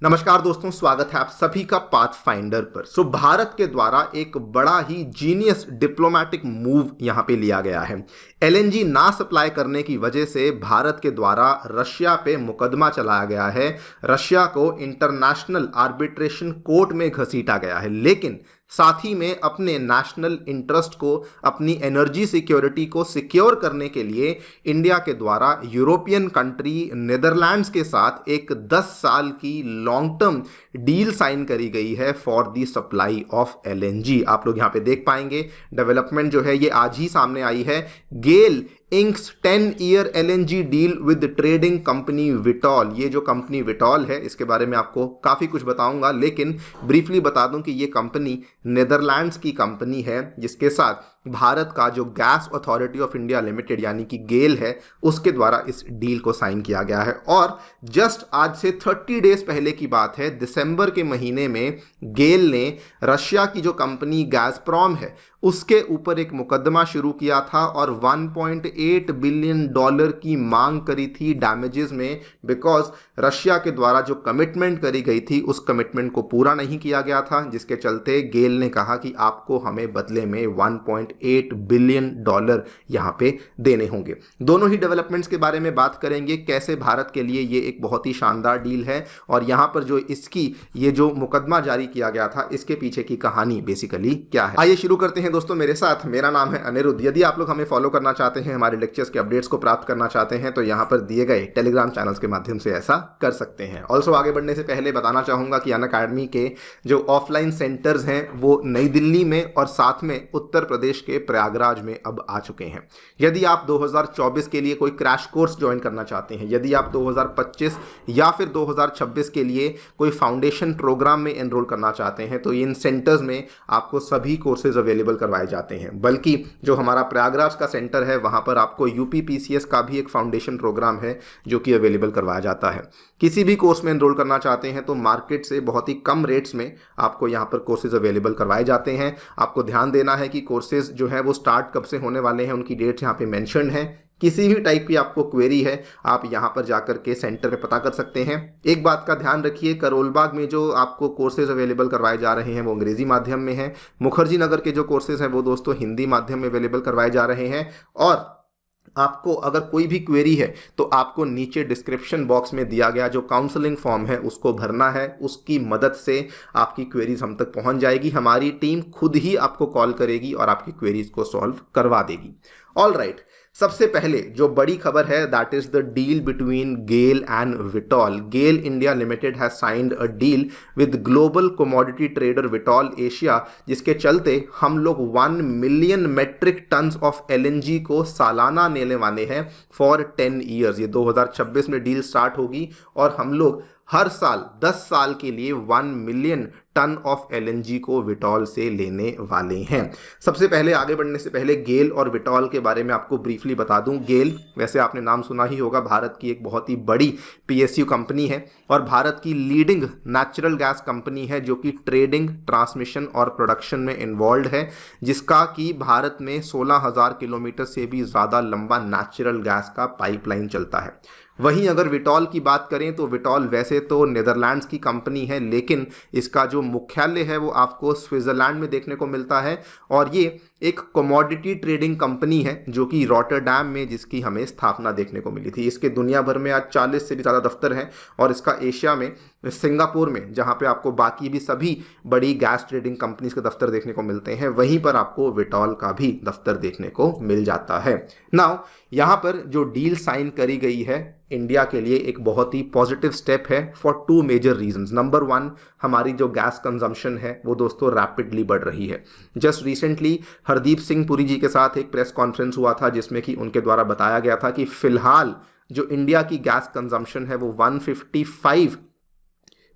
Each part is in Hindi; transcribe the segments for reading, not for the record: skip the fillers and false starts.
नमस्कार दोस्तों, स्वागत है आप सभी का पाथफाइंडर पर। भारत के द्वारा एक बड़ा ही जीनियस डिप्लोमेटिक मूव यहां पे लिया गया है। एलएनजी ना सप्लाई करने की वजह से भारत के द्वारा रशिया पे मुकदमा चलाया गया है। रशिया को इंटरनेशनल आर्बिट्रेशन कोर्ट में घसीटा गया है, लेकिन साथ ही में अपने नेशनल इंटरेस्ट को, अपनी एनर्जी सिक्योरिटी को सिक्योर करने के लिए इंडिया के द्वारा यूरोपियन कंट्री नीदरलैंड्स के साथ एक 10 साल की लॉन्ग टर्म डील साइन करी गई है for the supply of LNG. आप लोग यहां पे देख पाएंगे डेवलपमेंट जो है ये आज ही सामने आई है। GAIL inks 10-year LNG deal with trading company Vitol. ये जो कंपनी विटॉल है इसके बारे में आपको काफ़ी कुछ बताऊंगा, लेकिन ब्रीफली बता दूं कि ये कंपनी नीदरलैंड्स की कंपनी है जिसके साथ भारत का जो gas authority of India limited यानी कि गेल है उसके द्वारा इस डील को साइन किया गया है। और जस्ट आज से 30 डेज पहले की बात है, दिसंबर के महीने में गेल ने रशिया की जो कंपनी गैज़प्रॉम है उसके ऊपर एक मुकदमा शुरू किया था और 1.8 बिलियन डॉलर की मांग करी थी डैमेजेस में, बिकॉज रशिया के द्वारा जो कमिटमेंट करी गई थी उस कमिटमेंट को पूरा नहीं किया गया था, जिसके चलते गेल ने कहा कि आपको हमें बदले में 1.8 बिलियन डॉलर यहां पे देने होंगे। दोनों ही डेवलपमेंट्स के बारे में बात करेंगे, कैसे भारत के लिए ये एक बहुत ही शानदार डील है और यहां पर जो इसकी ये जो मुकदमा जारी किया गया था इसके पीछे की कहानी बेसिकली क्या है। आइए शुरू करते हैं दोस्तों मेरे साथ। मेरा नाम है अनिरुद्ध। यदि आप लोग हमें फॉलो करना चाहते हैं, हमारे लेक्चर्स के अपडेट्स को प्राप्त करना चाहते हैं, तो यहां पर दिए गए टेलीग्राम चैनल्स के माध्यम से ऐसा कर सकते हैं। ऑल्सो आगे बढ़ने से पहले बताना चाहूंगा कि अनअकैडमी के जो ऑफलाइन सेंटर्स हैं वो नई दिल्ली में और साथ में उत्तर प्रदेश के प्रयागराज में अब आ चुके हैं। यदि आप 2024 के लिए कोई क्रैश कोर्स ज्वाइन करना चाहते हैं, यदि आप 2025 या फिर 2026 के लिए कोई फाउंडेशन प्रोग्राम में एनरोल करना चाहते हैं, तो इन सेंटर्स में आपको सभी कोर्सेज अवेलेबल करवाए जाते हैं। बल्कि जो हमारा प्रयागराज का सेंटर है वहां पर आपको यूपीपीसीएस का भी एक फाउंडेशन प्रोग्राम है जो कि अवेलेबल करवाया जाता है। किसी भी कोर्स में एनरोल करना चाहते हैं तो मार्केट से बहुत ही कम रेट्स में आपको यहाँ पर कोर्सेज अवेलेबल करवाए जाते हैं। आपको ध्यान देना है कि कोर्सेज जो है वो स्टार्ट कब से होने वाले हैं, उनकी डेट्स यहाँ पे मेंशन है। किसी भी टाइप की आपको क्वेरी है आप यहाँ पर जाकर के सेंटर में पता कर सकते हैं। एक बात का ध्यान रखिए, करोलबाग में जो आपको कोर्सेज अवेलेबल करवाए जा रहे हैं वो अंग्रेजी माध्यम में हैं। मुखर्जी नगर के जो कोर्सेज हैं वो दोस्तों हिंदी माध्यम में अवेलेबल करवाए जा रहे हैं। और आपको अगर कोई भी क्वेरी है तो आपको नीचे डिस्क्रिप्शन बॉक्स में दिया गया जो काउंसलिंग फॉर्म है उसको भरना है। उसकी मदद से आपकी क्वेरीज हम तक पहुंच जाएगी। हमारी टीम खुद ही आपको कॉल करेगी और आपकी क्वेरीज को सॉल्व करवा देगी। ऑल राइट, सबसे पहले जो बड़ी खबर है that is the deal between GAIL and Vitol. GAIL India limited has signed a deal with global commodity trader Vitol Asia, जिसके चलते हम लोग 1 million metric tons of LNG को सालाना लेने वाले हैं फॉर 10 ईयर्स। ये 2026 में डील स्टार्ट होगी और हम लोग हर साल 10 साल के लिए 1 मिलियन टन ऑफ एलएनजी को विटॉल से लेने वाले हैं। सबसे पहले आगे बढ़ने से पहले गेल और विटॉल के बारे में आपको ब्रीफली बता दूं। गेल वैसे आपने नाम सुना ही होगा, भारत की एक बहुत ही बड़ी पीएसयू कंपनी है और भारत की लीडिंग नेचुरल गैस कंपनी है जो कि ट्रेडिंग, ट्रांसमिशन और प्रोडक्शन में इन्वॉल्व है, जिसका कि भारत में 16,000 किलोमीटर से भी ज़्यादा लंबा नेचुरल गैस का पाइपलाइन चलता है। वहीं अगर विटॉल की बात करें तो विटॉल वैसे तो नीदरलैंड्स की कंपनी है, लेकिन इसका जो मुख्यालय है वो आपको स्विट्जरलैंड में देखने को मिलता है और ये एक कमोडिटी ट्रेडिंग कंपनी है जो कि रॉटरडैम में जिसकी हमें स्थापना देखने को मिली थी। इसके दुनिया भर में आज 40 से भी ज़्यादा दफ्तर हैं और इसका एशिया में सिंगापुर में, जहाँ पे आपको बाकी भी सभी बड़ी गैस ट्रेडिंग कंपनीज के दफ्तर देखने को मिलते हैं, वहीं पर आपको विटॉल का भी दफ्तर देखने को मिल जाता है। नाउ यहाँ पर जो डील साइन करी गई है इंडिया के लिए एक बहुत ही पॉजिटिव स्टेप है फॉर 2 मेजर रीजंस। नंबर 1, हमारी जो गैस कंजम्पशन है वो दोस्तों रैपिडली बढ़ रही है। जस्ट रिसेंटली हरदीप सिंह पुरी जी के साथ एक प्रेस कॉन्फ्रेंस हुआ था जिसमें कि उनके द्वारा बताया गया था कि फिलहाल जो इंडिया की गैस कंजम्पशन है वो 155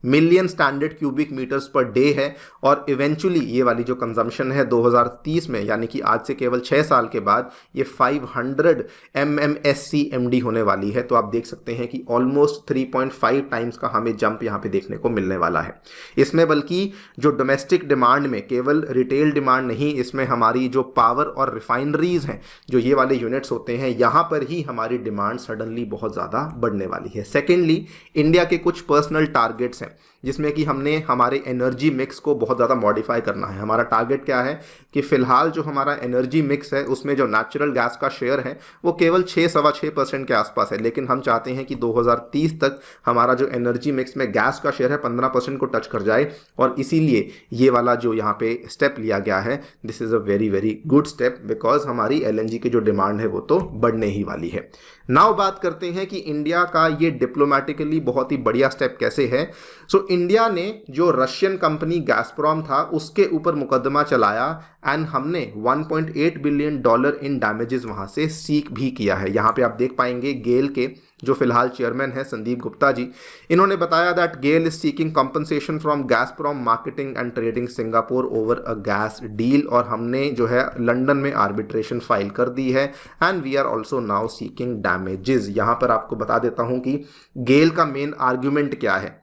million standard cubic metres per day है और इवेंचुअली ये वाली जो कंजम्पशन है 2030 में, यानी कि आज से केवल 6 साल के बाद, ये 500 MMSCMD होने वाली है। तो आप देख सकते हैं कि ऑलमोस्ट 3.5 टाइम्स का हमें जंप यहाँ पे देखने को मिलने वाला है। इसमें बल्कि जो डोमेस्टिक डिमांड में केवल रिटेल डिमांड नहीं, इसमें हमारी जो पावर और रिफाइनरीज हैं, जो ये वाले यूनिट्स होते हैं, यहाँ पर ही हमारी डिमांड सडनली बहुत ज़्यादा बढ़ने वाली है। सेकेंडली, इंडिया के कुछ पर्सनल टारगेट्स हैं है, जिसमें कि हमने हमारे एनर्जी मिक्स को बहुत ज़्यादा मॉडिफाई करना है। हमारा टारगेट क्या है कि फ़िलहाल जो हमारा एनर्जी मिक्स है उसमें जो नेचुरल गैस का शेयर है वो केवल 6-6.25% के आसपास है, लेकिन हम चाहते हैं कि 2030 तक हमारा जो एनर्जी मिक्स में गैस का शेयर है 15% को टच कर जाए। और इसीलिए ये वाला जो यहाँ पे स्टेप लिया गया है, this is a very very good step, because हमारी LNG की जो डिमांड है वो तो बढ़ने ही वाली है। नाउ बात करते हैं कि इंडिया का ये डिप्लोमेटिकली बहुत ही बढ़िया स्टेप कैसे है। सो इंडिया ने जो रशियन कंपनी गैसप्रोम था उसके ऊपर मुकदमा चलाया एंड हमने $1.8 बिलियन इन डैमेजेस वहां से सीक भी किया है। यहाँ पे आप देख पाएंगे गेल के जो फिलहाल चेयरमैन है संदीप गुप्ता जी, इन्होंने बताया that GAIL is seeking compensation from Gazprom marketing and trading Singapore over a gas deal, और हमने जो है लंदन में आर्बिट्रेशन फाइल कर दी है and we are also now seeking damages. यहाँ पर आपको बता देता हूँ कि गेल का मेन आर्ग्यूमेंट क्या है।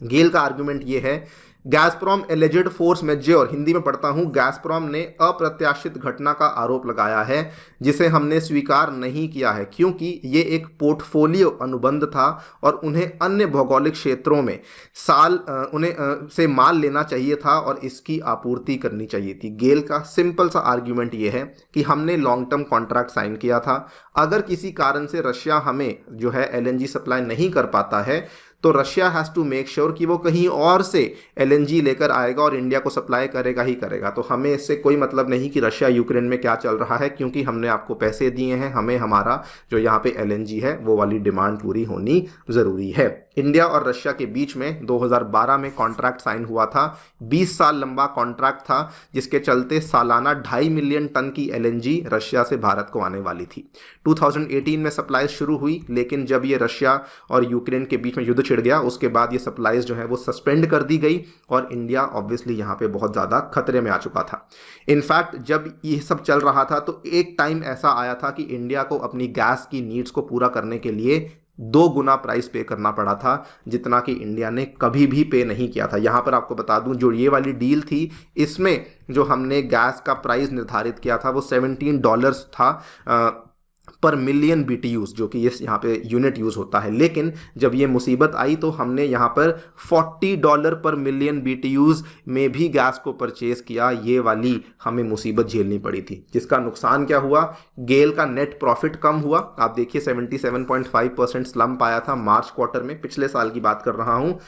गेल का आर्ग्यूमेंट ये है, गैसप्रोम एलिजेड फोर्स मेजर, हिंदी में पढ़ता हूं, गैसप्रोम ने अप्रत्याशित घटना का आरोप लगाया है जिसे हमने स्वीकार नहीं किया है क्योंकि ये एक पोर्टफोलियो अनुबंध था और उन्हें अन्य भौगोलिक क्षेत्रों में से माल लेना चाहिए था और इसकी आपूर्ति करनी चाहिए थी। गेल का सिंपल सा आर्ग्यूमेंट ये है कि हमने लॉन्ग टर्म कॉन्ट्रैक्ट साइन किया था, अगर किसी कारण से रशिया हमें जो है LNG सप्लाई नहीं कर पाता है तो Russia has to make sure कि वो कहीं और से LNG लेकर आएगा और इंडिया को सप्लाई करेगा ही करेगा। तो हमें इससे कोई मतलब नहीं कि रशिया यूक्रेन में क्या चल रहा है, क्योंकि हमने आपको पैसे दिए हैं, हमें हमारा जो यहाँ पे LNG है वो वाली डिमांड पूरी होनी ज़रूरी है। इंडिया और रशिया के बीच में 2012 में कॉन्ट्रैक्ट साइन हुआ था, 20 साल लंबा कॉन्ट्रैक्ट था जिसके चलते सालाना 2.5 मिलियन टन की LNG रशिया से भारत को आने वाली थी। 2018 में सप्लाई शुरू हुई, लेकिन जब ये रशिया और यूक्रेन के बीच में युद्ध छिड़ गया उसके बाद ये सप्लाईज जो है वो सस्पेंड कर दी गई और इंडिया ऑब्वियसली यहाँ पे बहुत ज़्यादा खतरे में आ चुका था। इनफैक्ट जब ये सब चल रहा था तो एक टाइम ऐसा आया था कि इंडिया को अपनी गैस की नीड्स को पूरा करने के लिए 2 गुना प्राइस पे करना पड़ा था, जितना कि इंडिया ने कभी भी पे नहीं किया था। यहाँ पर आपको बता दूं, जो ये वाली डील थी इसमें जो हमने गैस का प्राइस निर्धारित किया था वो $17 था पर मिलियन BTUs, जो कि ये यहाँ पे यूनिट यूज़ होता है। लेकिन जब ये मुसीबत आई तो हमने यहाँ पर $40 पर मिलियन BTUs में भी गैस को परचेज किया। ये वाली हमें मुसीबत झेलनी पड़ी थी, जिसका नुकसान क्या हुआ, गेल का नेट प्रॉफिट कम हुआ। आप देखिए 77.5% स्लम्प आया था मार्च क्वार्टर में, पिछले साल की बात कर रहा हूँ।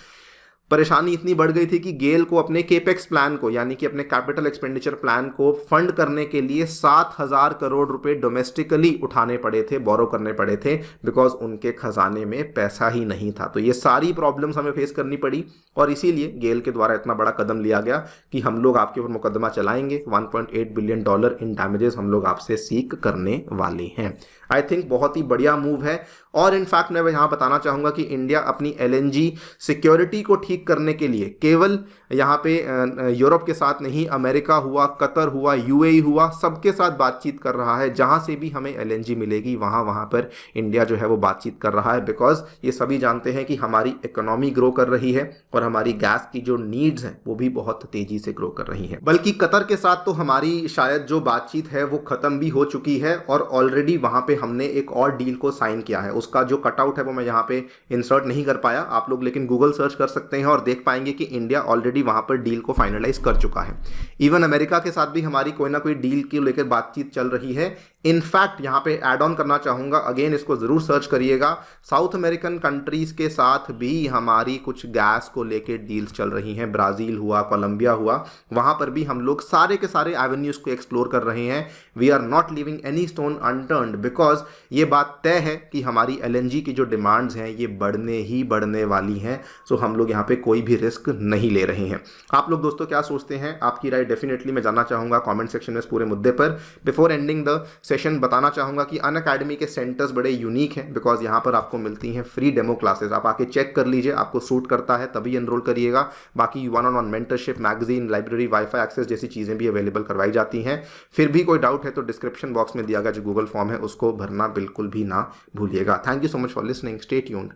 परेशानी इतनी बढ़ गई थी कि गेल को अपने केपेक्स प्लान को, यानी कि अपने कैपिटल एक्सपेंडिचर प्लान को फंड करने के लिए 7,000 करोड़ रुपए डोमेस्टिकली उठाने पड़े थे, बोरो करने पड़े थे, बिकॉज उनके खजाने में पैसा ही नहीं था। तो ये सारी प्रॉब्लम्स हमें फेस करनी पड़ी और इसीलिए गेल के द्वारा इतना बड़ा कदम लिया गया कि हम लोग आपके ऊपर मुकदमा चलाएंगे। $1.8 बिलियन इन डैमेजेस हम लोग आपसे सीक करने वाले हैं। आई थिंक बहुत ही बढ़िया मूव है। और इनफैक्ट मैं यहाँ बताना चाहूँगा कि इंडिया अपनी LNG सिक्योरिटी को ठीक करने के लिए केवल यहाँ पे यूरोप के साथ नहीं, अमेरिका हुआ, कतर हुआ, UAE हुआ, सबके साथ बातचीत कर रहा है। जहाँ से भी हमें LNG मिलेगी वहाँ पर इंडिया जो है वो बातचीत कर रहा है, बिकॉज ये सभी जानते हैं कि हमारी इकोनॉमी ग्रो कर रही है और हमारी गैस की जो नीड्स हैं वो भी बहुत तेजी से ग्रो कर रही है। बल्कि कतर के साथ तो हमारी शायद जो बातचीत है वो खत्म भी हो चुकी है और ऑलरेडी वहाँ पे हमने एक और डील को साइन किया है। उसका जो कटआउट है वो मैं यहाँ पे इंसर्ट नहीं कर पाया, आप लोग लेकिन गूगल सर्च कर सकते हैं और देख पाएंगे कि इंडिया ऑलरेडी वहाँ पर डील को फाइनलाइज कर चुका है। इवन अमेरिका के साथ भी हमारी कोई ना कोई डील की लेकर बातचीत चल रही है। इनफैक्ट यहाँ पे ऐड ऑन करना चाहूँगा, अगेन इसको ज़रूर सर्च करिएगा, साउथ अमेरिकन कंट्रीज़ के साथ भी हमारी कुछ गैस को लेकर डील्स चल रही हैं। ब्राज़ील हुआ, कोलंबिया हुआ, वहाँ पर भी हम लोग सारे के सारे एवेन्यूज़ को एक्सप्लोर कर रहे हैं। We are not living any stone unturned, because ये बात तय है कि हमारी LNG की जो डिमांड्स हैं ये बढ़ने ही बढ़ने वाली हैं। सो हम लोग यहाँ पे कोई भी रिस्क नहीं ले रहे हैं। आप लोग दोस्तों क्या सोचते हैं, आपकी राय डेफिनेटली मैं जानना चाहूँगा कमेंट सेक्शन में इस पूरे मुद्दे पर। बिफोर एंडिंग द सेशन बताना चाहूँगा कि अनअकैडमी के सेंटर्स बड़े यूनिक हैं, बिकॉज यहाँ पर आपको मिलती हैं फ्री डेमो क्लासेस। आप आके चेक कर लीजिए, आपको सूट करता है तभी एनरोल करिएगा। बाकी 1-on-1 mentorship, magazine, library, wifi access जैसी चीज़ें भी अवेलेबल करवाई जाती हैं। फिर भी कोई डाउट है तो डिस्क्रिप्शन बॉक्स में दिया गया जो गूगल फॉर्म है उसको भरना बिल्कुल भी ना भूलिएगा। Thank you so much for listening, stay tuned.